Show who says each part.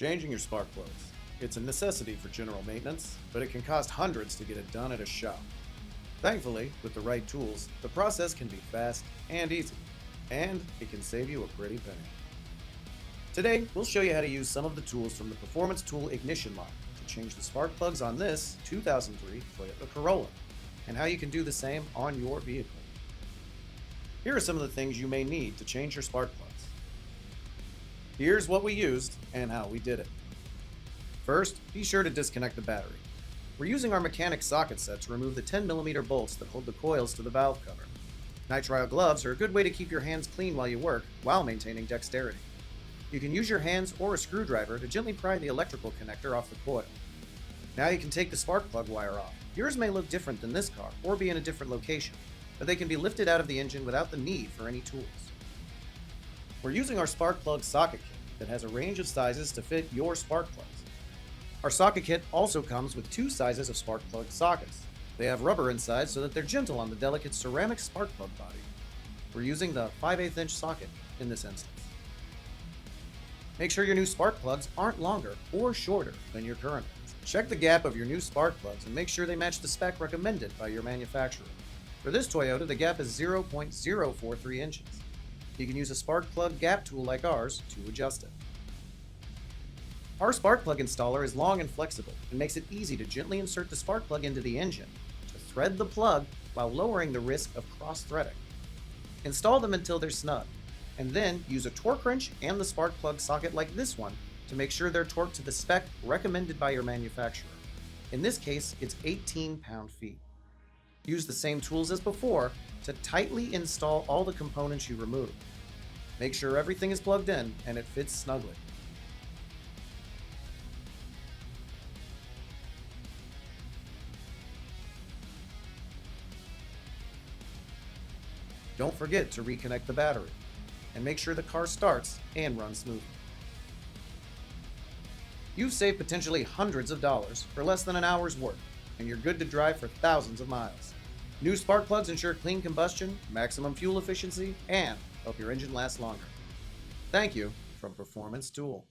Speaker 1: Changing your spark plugs. It's a necessity for general maintenance, but it can cost hundreds to get it done at a shop. Thankfully, with the right tools, the process can be fast and easy, and it can save you a pretty penny. Today, we'll show you how to use some of the tools from the Performance Tool Ignition line to change the spark plugs on this 2003 Toyota Corolla, and how you can do the same on your vehicle. Here are some of the things you may need to change your spark plugs. Here's what we used and how we did it. First, be sure to disconnect the battery. We're using our mechanic socket set to remove the 10mm bolts that hold the coils to the valve cover. Nitrile gloves are a good way to keep your hands clean while you work while maintaining dexterity. You can use your hands or a screwdriver to gently pry the electrical connector off the coil. Now you can take the spark plug wire off. Yours may look different than this car or be in a different location, but they can be lifted out of the engine without the need for any tools. We're using our spark plug socket kit that has a range of sizes to fit your spark plugs. Our socket kit also comes with two sizes of spark plug sockets. They have rubber inside so that they're gentle on the delicate ceramic spark plug body. We're using the 5/8" socket in this instance. Make sure your new spark plugs aren't longer or shorter than your current ones. Check the gap of your new spark plugs and make sure they match the spec recommended by your manufacturer. For this Toyota, the gap is 0.043 inches. You can use a spark plug gap tool like ours to adjust it. Our spark plug installer is long and flexible and makes it easy to gently insert the spark plug into the engine to thread the plug while lowering the risk of cross-threading. Install them until they're snug, and then use a torque wrench and the spark plug socket like this one to make sure they're torqued to the spec recommended by your manufacturer. In this case, it's 18 pound-feet. Use the same tools as before to tightly install all the components you removed. Make sure everything is plugged in and it fits snugly. Don't forget to reconnect the battery and make sure the car starts and runs smoothly. You've saved potentially hundreds of dollars for less than an hour's work, and you're good to drive for thousands of miles. New spark plugs ensure clean combustion, maximum fuel efficiency, and help your engine last longer. Thank you from Performance Tool.